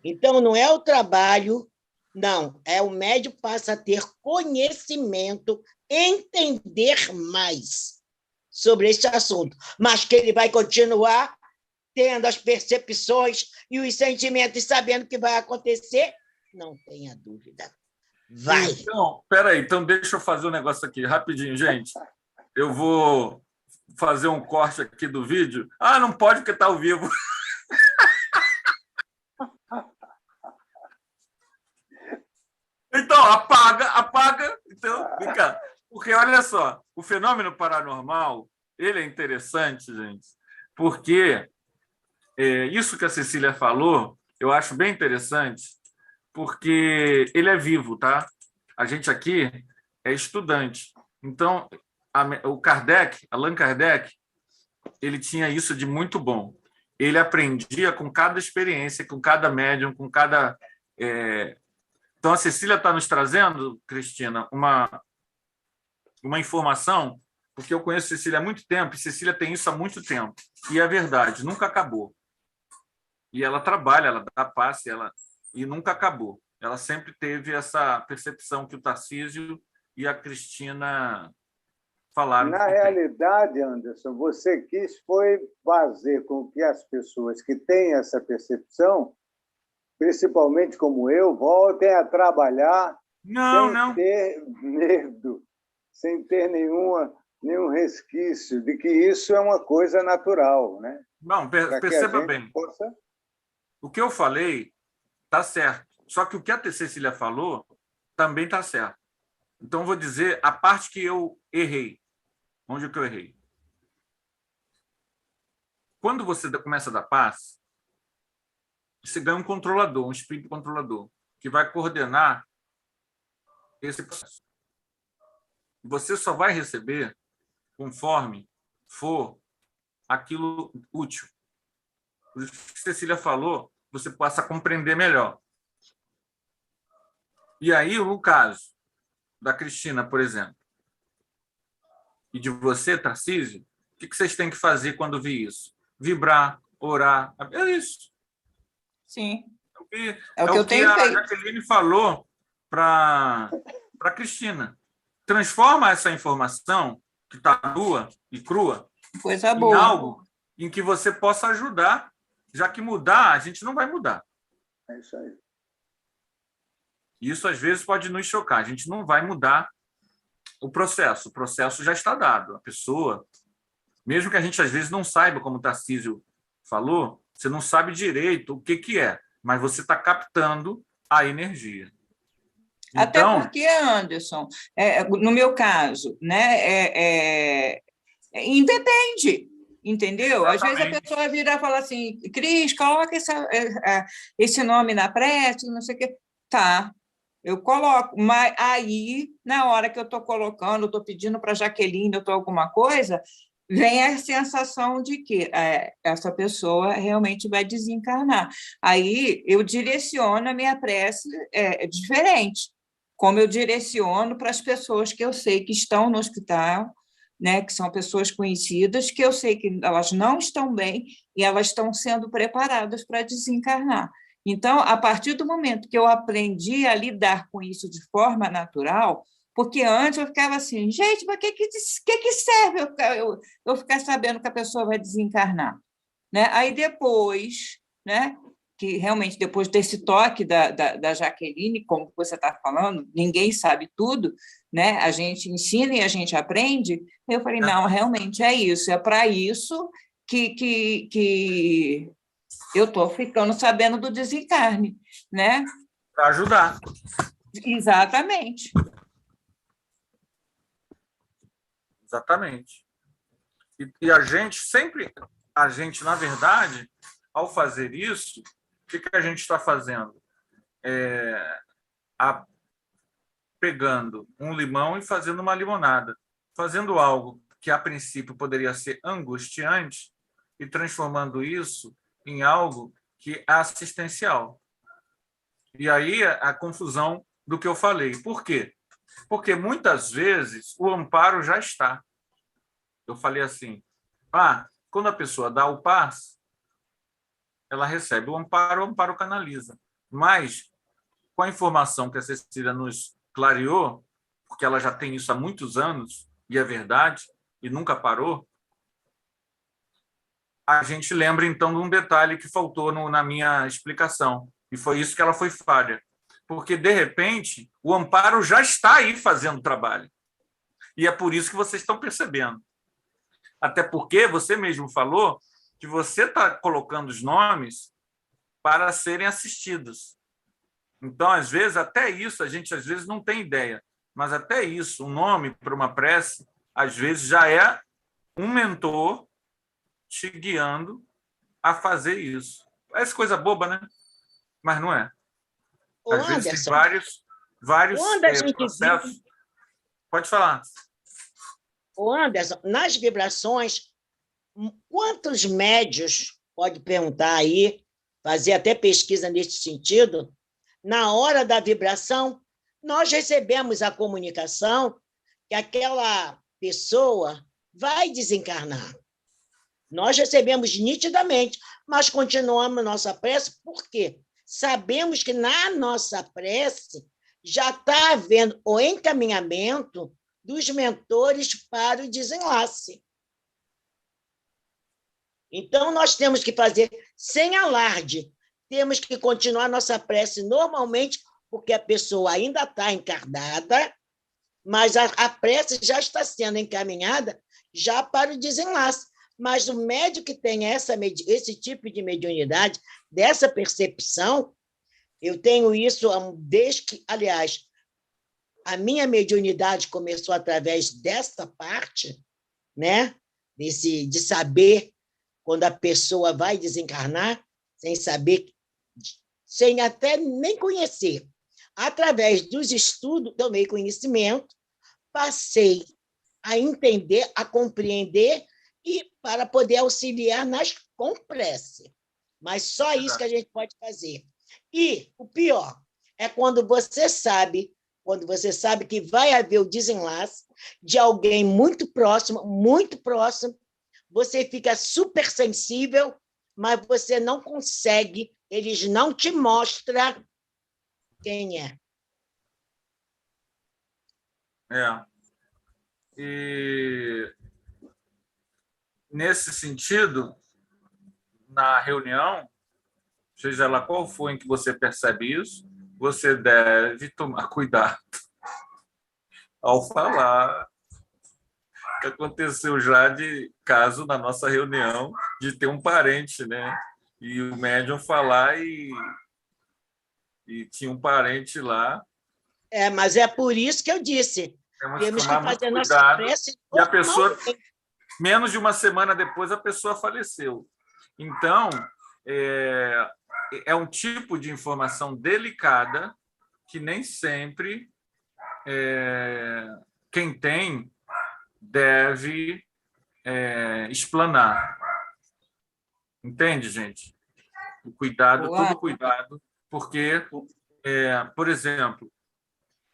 Então, não é o trabalho, não, é o médium passa a ter conhecimento, entender mais sobre este assunto, mas que ele vai continuar tendo as percepções e os sentimentos, sabendo o que vai acontecer, não tenha dúvida. Vai. Então, peraí, então deixa eu fazer um negócio aqui, rapidinho, gente. Eu vou fazer um corte aqui do vídeo. Ah, não pode porque está ao vivo. Então, apaga. Então, vem cá. Porque, olha só, o fenômeno paranormal, ele é interessante, gente, porque isso que a Cecília falou, eu acho bem interessante, porque ele é vivo, tá? A gente aqui é estudante. Então, o Kardec, Allan Kardec, ele tinha isso de muito bom. Ele aprendia com cada experiência, com cada médium, com cada... Então, a Cecília está nos trazendo, Cristina, uma informação, porque eu conheço a Cecília há muito tempo, e Cecília tem isso há muito tempo. E é verdade, nunca acabou. E ela trabalha, ela dá passe, e nunca acabou. Ela sempre teve essa percepção que o Tarcísio e a Cristina falaram. Na realidade, Anderson, você quis fazer com que as pessoas que têm essa percepção, principalmente como eu, voltem a trabalhar sem ter medo, sem ter nenhum resquício de que isso é uma coisa natural, né? Não, perceba bem. O que eu falei está certo. Só que o que a Cecília falou também está certo. Então, vou dizer a parte que eu errei. Onde que eu errei? Quando você começa a dar passe, você ganha um controlador, um espírito controlador, que vai coordenar esse processo. Você só vai receber conforme for aquilo útil. Por isso que a Cecília falou, você passa a compreender melhor. E aí, no caso da Cristina, por exemplo, e de você, Tarcísio, o que vocês têm que fazer quando vir isso? Vibrar, orar. É isso. Sim. É o que a Jaqueline falou para a Cristina. Transforma essa informação, que está nua e crua, coisa boa, em algo em que você possa ajudar, já que mudar, a gente não vai mudar. É isso aí. Isso, às vezes, pode nos chocar. A gente não vai mudar o processo já está dado. A pessoa, mesmo que a gente, às vezes, não saiba, como o Tarcísio falou, você não sabe direito o que é, mas você está captando a energia. Até porque, Anderson, no meu caso, né, independe, entendeu? Exatamente. Às vezes a pessoa vira e fala assim, Cris, coloca esse nome na prece, não sei o quê. Tá, eu coloco, mas aí, na hora que eu estou colocando, eu estou pedindo para a Jaqueline, eu estou alguma coisa, vem a sensação de que essa pessoa realmente vai desencarnar. Aí eu direciono a minha prece diferente, como eu direciono para as pessoas que eu sei que estão no hospital, né, que são pessoas conhecidas, que eu sei que elas não estão bem e elas estão sendo preparadas para desencarnar. Então, a partir do momento que eu aprendi a lidar com isso de forma natural, porque antes eu ficava assim, gente, mas o que serve eu ficar sabendo que a pessoa vai desencarnar? Né? Aí depois, né, que realmente depois desse toque da Jaqueline, como você está falando, ninguém sabe tudo, né? A gente ensina e a gente aprende. Eu falei, não, realmente é isso, é para isso que eu estou ficando sabendo do desencarne, né? Para ajudar. Exatamente. Exatamente. E a gente sempre, na verdade, ao fazer isso, o que a gente está fazendo? Pegando um limão e fazendo uma limonada, fazendo algo que a princípio poderia ser angustiante e transformando isso em algo que é assistencial. E aí a confusão do que eu falei. Por quê? Porque muitas vezes o amparo já está. Eu falei assim, quando a pessoa dá o passe, ela recebe o amparo canaliza. Mas, com a informação que a Cecília nos clareou, porque ela já tem isso há muitos anos, e é verdade, e nunca parou, a gente lembra, então, de um detalhe que faltou na minha explicação, e foi isso que ela foi falha. Porque, de repente, o amparo já está aí fazendo o trabalho. E é por isso que vocês estão percebendo. Até porque você mesmo falou que você está colocando os nomes para serem assistidos. Então, às vezes, até isso, a gente às vezes não tem ideia, mas até isso, um nome para uma prece, às vezes já é um mentor te guiando a fazer isso. Parece coisa boba, né? Mas não é. Às vezes tem vários processos. Pode falar. Anderson, nas vibrações, quantos médios, pode perguntar aí, fazer até pesquisa nesse sentido, na hora da vibração, nós recebemos a comunicação que aquela pessoa vai desencarnar. Nós recebemos nitidamente, mas continuamos nossa prece, por quê? Sabemos que na nossa prece já está havendo o encaminhamento dos mentores para o desenlace. Então, nós temos que fazer sem alarde, temos que continuar nossa prece normalmente, porque a pessoa ainda está encarnada, mas a prece já está sendo encaminhada já para o desenlace. Mas o médium que tem esse tipo de mediunidade, dessa percepção, eu tenho isso desde que, aliás, a minha mediunidade começou através desta parte, né? De saber quando a pessoa vai desencarnar, sem saber, sem até nem conhecer. Através dos estudos, tomei conhecimento, passei a entender, a compreender e para poder auxiliar com prece. Mas só isso que a gente pode fazer. E o pior é quando você sabe que vai haver o desenlace de alguém muito próximo, você fica super sensível, mas você não consegue, eles não te mostram quem é. E, nesse sentido, na reunião, seja lá qual for em que você percebe isso, você deve tomar cuidado ao falar. Aconteceu já de caso na nossa reunião de ter um parente, né? E o médium falar e tinha um parente lá. Mas é por isso que eu disse. Temos que fazer nossa prece. E a pessoa, menos de uma semana depois, a pessoa faleceu. Então, é um tipo de informação delicada que nem sempre quem tem deve explanar. Entende, gente? O cuidado, todo cuidado, porque, por exemplo,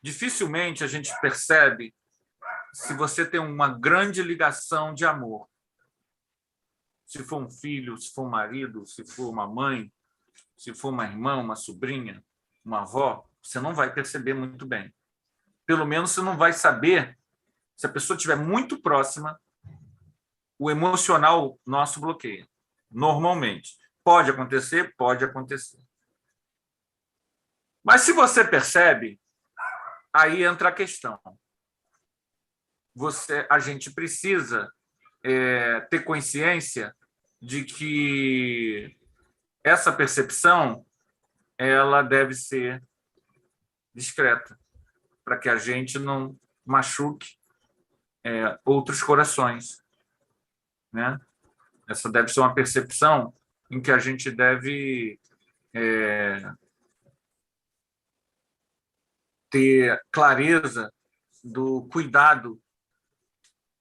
dificilmente a gente percebe se você tem uma grande ligação de amor. Se for um filho, se for um marido, se for uma mãe, se for uma irmã, uma sobrinha, uma avó, você não vai perceber muito bem. Pelo menos você não vai saber, se a pessoa estiver muito próxima, o emocional nosso bloqueia. Normalmente. Pode acontecer, pode acontecer. Mas se você percebe, aí entra a questão. A gente precisa ter consciência de que essa percepção ela deve ser discreta, para que a gente não machuque outros corações, né? Essa deve ser uma percepção em que a gente deve ter clareza do cuidado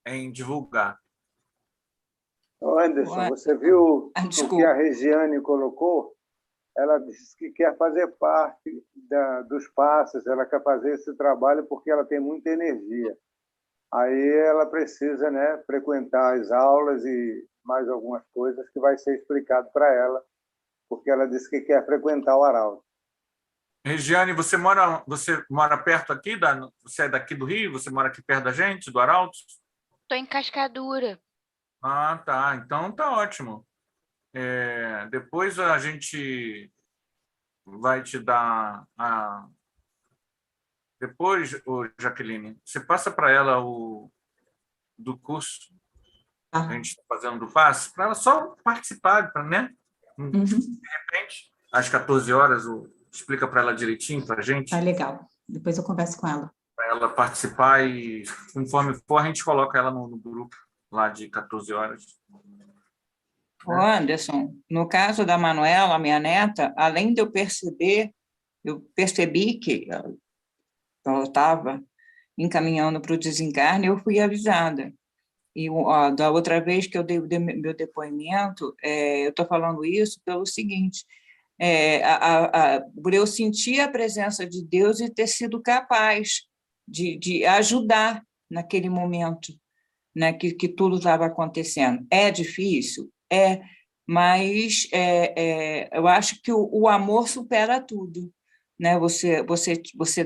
em divulgar. Anderson, você viu o que a Regiane colocou? Ela disse que quer fazer parte dos passos, ela quer fazer esse trabalho porque ela tem muita energia. Aí ela precisa, né, frequentar as aulas e mais algumas coisas que vai ser explicado para ela, porque ela disse que quer frequentar o Arauto. Regiane, você mora perto aqui? Você é daqui do Rio? Você mora aqui perto da gente, do Arauto? Estou em Cascadura. Ah, tá. Então tá ótimo. Depois a gente vai te dar Depois, Jaqueline, você passa para ela do curso que a gente está fazendo do passe, para ela só participar, né? De repente, às 14 horas, explica para ela direitinho, para a gente. Tá legal. Depois eu converso com ela. Para ela participar e, conforme for, a gente coloca ela no grupo lá de 14 horas. Anderson, no caso da Manuela, minha neta, além de eu percebi que ela estava encaminhando para o desencarne, eu fui avisada. E da outra vez que eu dei meu depoimento, eu estou falando isso pelo seguinte, por eu sentir a presença de Deus e ter sido capaz de ajudar naquele momento, né, que tudo estava acontecendo. É difícil? Mas eu acho que o amor supera tudo. Né? Você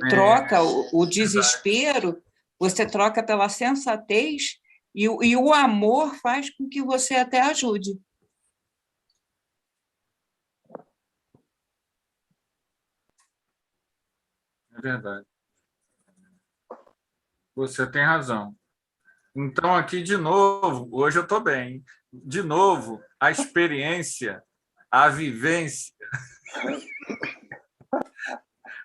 troca o desespero, você troca pela sensatez, e o amor faz com que você até ajude. É verdade. Você tem razão. Então, aqui, de novo, hoje eu estou bem. De novo, a experiência, a vivência.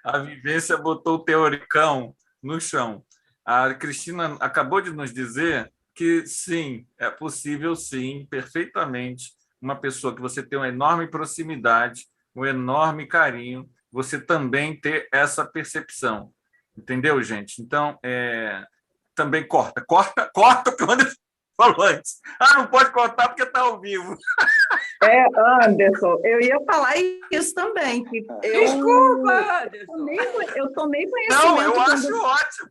A vivência botou o teoricão no chão. A Cristina acabou de nos dizer que, sim, é possível, sim, perfeitamente, uma pessoa que você tem uma enorme proximidade, um enorme carinho, você também ter essa percepção. Entendeu, gente? Então, também corta o que o Anderson falou antes. Não pode cortar porque está ao vivo. Anderson, eu ia falar isso também. Desculpa, Anderson. Eu tomei conhecimento. Não, eu acho ótimo.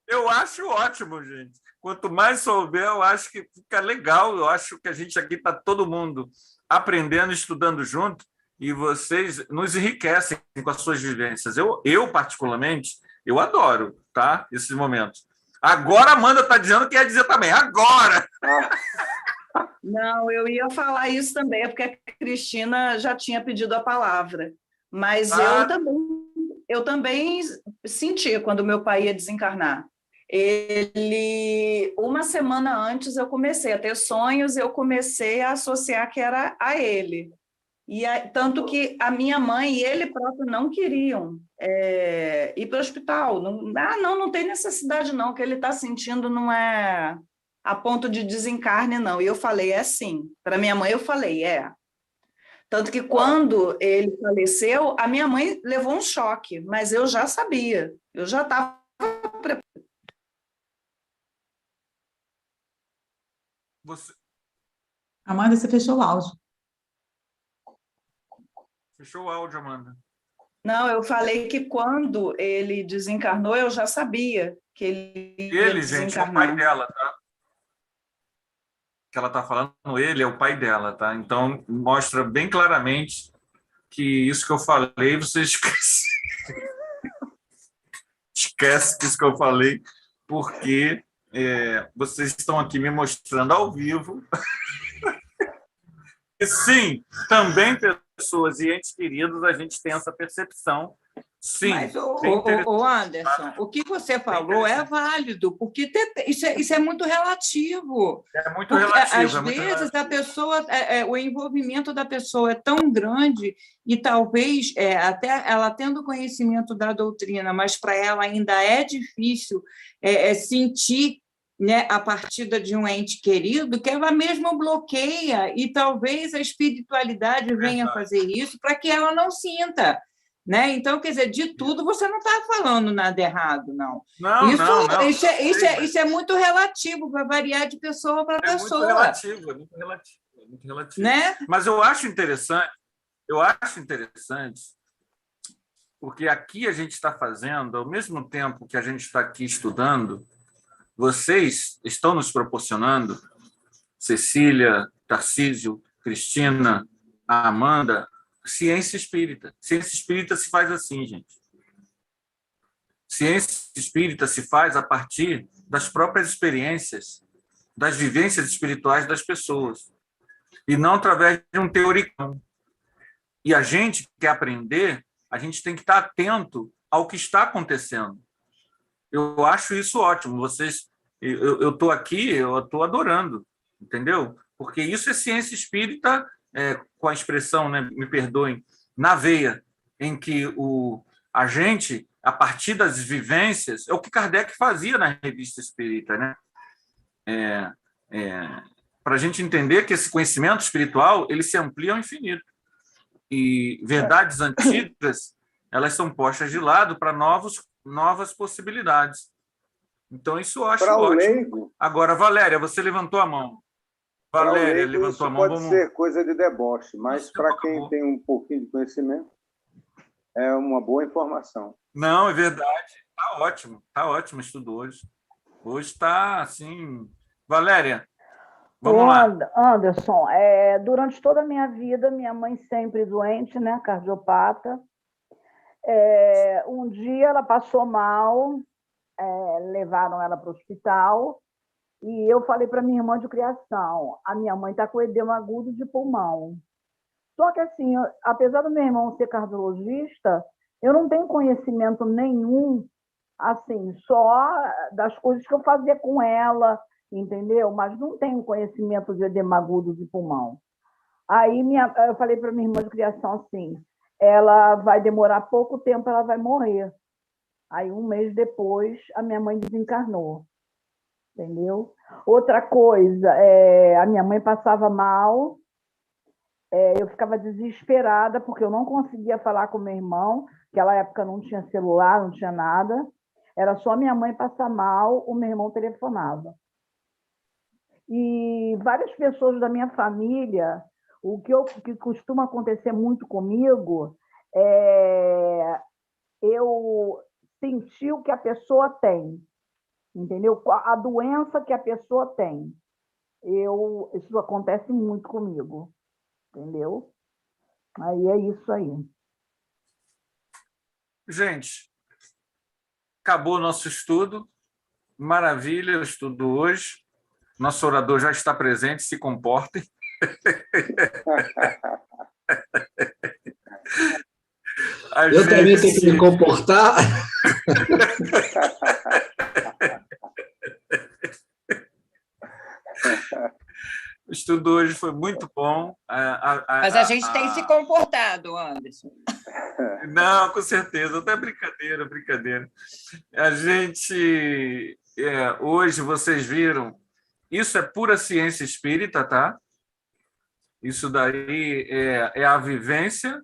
Eu acho ótimo, gente. Quanto mais souber, eu acho que fica legal. Eu acho que a gente aqui está todo mundo aprendendo, estudando junto, e vocês nos enriquecem com as suas vivências. Eu particularmente, eu adoro, tá? Esses momentos. Agora a Amanda está dizendo que ia dizer também. Agora! Não, eu ia falar isso também, porque a Cristina já tinha pedido a palavra. Mas eu também senti quando meu pai ia desencarnar. Uma semana antes, eu comecei a ter sonhos, eu comecei a associar que era a ele. Tanto que a minha mãe e ele próprio não queriam ir para o hospital. Não tem necessidade, não. O que ele está sentindo não é a ponto de desencarne, não. E eu falei, sim. Para minha mãe, eu falei, Tanto que quando ele faleceu, a minha mãe levou um choque, mas eu já sabia. Eu já estava preparada. Você Amanda, você fechou o áudio. fechou o áudio, Amanda. Não, eu falei que quando ele desencarnou, eu já sabia que ele ia Ele, gente, é o pai desencarnar. dela, tá? Que ela está falando, ele é o pai dela, tá? Então, mostra bem claramente que isso que eu falei, você esquece. Esquece disso que eu falei, porque vocês estão aqui me mostrando ao vivo. E sim, também pessoas e entes queridos, a gente tem essa percepção. Sim, Mas, bem interessante. Anderson, o que você falou é válido, porque isso é muito relativo. É muito Porque, relativo. às vezes, a pessoa, o envolvimento da pessoa é tão grande e talvez, até ela tendo conhecimento da doutrina, mas para ela ainda é difícil sentir, né, a partida de um ente querido, que ela mesma bloqueia, e talvez a espiritualidade venha fazer isso para que ela não sinta. Né? Então, quer dizer, de tudo você não está falando nada errado, não. Não. Isso é muito relativo, vai variar de pessoa para pessoa. É muito relativo. Né? Mas eu acho interessante, porque aqui a gente está fazendo, ao mesmo tempo que a gente está aqui estudando, vocês estão nos proporcionando, Cecília, Tarcísio, Cristina, a Amanda, ciência espírita. Ciência espírita se faz assim, gente. Ciência espírita se faz a partir das próprias experiências, das vivências espirituais das pessoas, e não através de um teoricão. E a gente que quer aprender, a gente tem que estar atento ao que está acontecendo. Eu acho isso ótimo. Eu estou aqui, eu estou adorando, entendeu? Porque isso é ciência espírita, com a expressão, né, me perdoem, na veia, em que a gente, a partir das vivências, é o que Kardec fazia na Revista Espírita, né? Para a gente entender que esse conhecimento espiritual ele se amplia ao infinito. E verdades antigas, elas são postas de lado para novas possibilidades. Então, isso eu acho ótimo. Leigo, agora, Valéria, você levantou a mão. Valéria levantou a mão. Pode ser coisa de deboche, mas para quem tem um pouquinho de conhecimento, é uma boa informação. Não, é verdade. Está ótimo o estudo hoje. Hoje está assim. Valéria, vamos lá. Anderson, durante toda a minha vida, minha mãe sempre doente, né, cardiopata. Um dia ela passou mal, levaram ela para o hospital. E eu falei para minha irmã de criação, a minha mãe está com edema agudo de pulmão. Só que, assim, apesar do meu irmão ser cardiologista, eu não tenho conhecimento nenhum, assim, só das coisas que eu fazia com ela, entendeu? Mas não tenho conhecimento de edema agudo de pulmão. Aí eu falei para minha irmã de criação assim, ela vai demorar pouco tempo, ela vai morrer. Aí, um mês depois, a minha mãe desencarnou. Entendeu? Outra coisa, a minha mãe passava mal, eu ficava desesperada, porque eu não conseguia falar com meu irmão, naquela época não tinha celular, não tinha nada, era só minha mãe passar mal, o meu irmão telefonava. E várias pessoas da minha família, que costuma acontecer muito comigo, eu senti o que a pessoa tem. Entendeu? A doença que a pessoa tem. Isso acontece muito comigo. Entendeu? Aí é isso aí. Gente, acabou o nosso estudo. Maravilha o estudo hoje. Nosso orador já está presente, se comportem. Eu também tenho que me comportar. O estudo hoje foi muito bom. Mas a gente tem se comportado, Anderson. Não, com certeza. Até brincadeira. A gente, hoje, vocês viram, isso é pura ciência espírita, tá? Isso daí é a vivência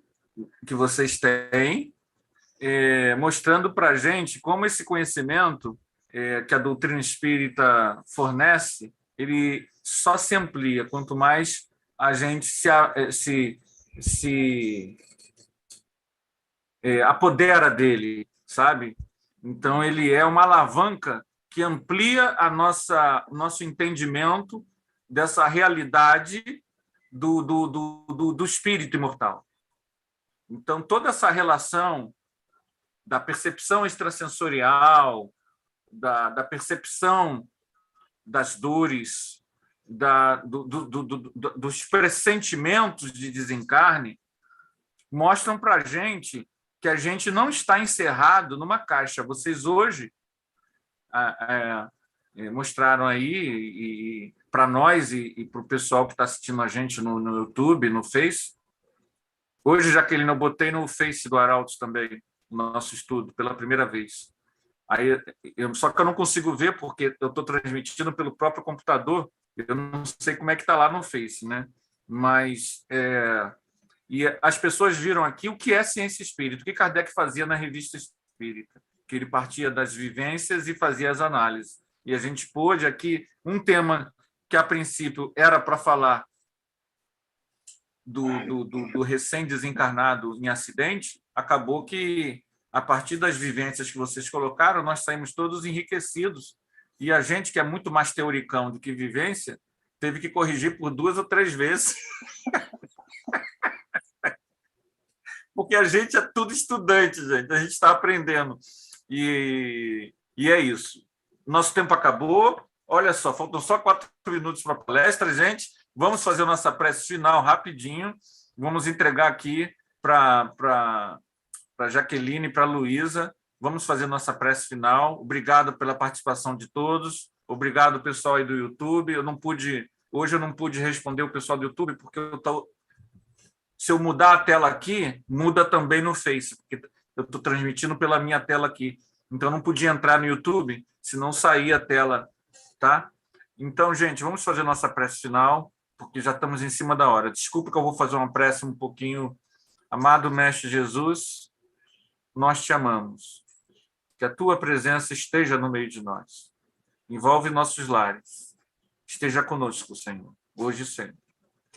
que vocês têm, mostrando para a gente como esse conhecimento que a doutrina espírita fornece ele só se amplia quanto mais a gente se apodera dele, sabe? Então, ele é uma alavanca que amplia nosso entendimento dessa realidade do espírito imortal. Então, toda essa relação da percepção extrasensorial, da percepção das dores, dos pressentimentos de desencarne, mostram para a gente que a gente não está encerrado numa caixa. Vocês hoje mostraram aí, para nós e para o pessoal que está assistindo a gente no YouTube, no Face. Hoje, Jaqueline, eu botei no Face do Arautos também, o nosso estudo, pela primeira vez. Aí, só que eu não consigo ver, porque eu estou transmitindo pelo próprio computador, eu não sei como é que está lá no Face, né? Mas... E as pessoas viram aqui o que é ciência espírita, o que Kardec fazia na revista espírita, que ele partia das vivências e fazia as análises. E a gente pôde aqui, um tema que, a princípio, era para falar do recém-desencarnado em acidente, acabou que, a partir das vivências que vocês colocaram, nós saímos todos enriquecidos. E a gente, que é muito mais teoricão do que vivência, teve que corrigir por 2 ou 3 vezes. Porque a gente é tudo estudante, gente. A gente está aprendendo. E é isso. Nosso tempo acabou. Olha só, faltam só 4 minutos para a palestra, gente. Vamos fazer a nossa prece final rapidinho. Vamos entregar aqui para Jaqueline e para a Luísa. Vamos fazer nossa prece final. Obrigado pela participação de todos. Obrigado, pessoal aí do YouTube. Hoje eu não pude responder o pessoal do YouTube, porque se eu mudar a tela aqui, muda também no Face, porque eu estou transmitindo pela minha tela aqui. Então, eu não podia entrar no YouTube, senão saía a tela, tá? Então, gente, vamos fazer nossa prece final, porque já estamos em cima da hora. Desculpa que eu vou fazer uma prece um pouquinho. Amado Mestre Jesus, nós te amamos. Que a tua presença esteja no meio de nós. Envolve nossos lares. Esteja conosco, Senhor, hoje e sempre.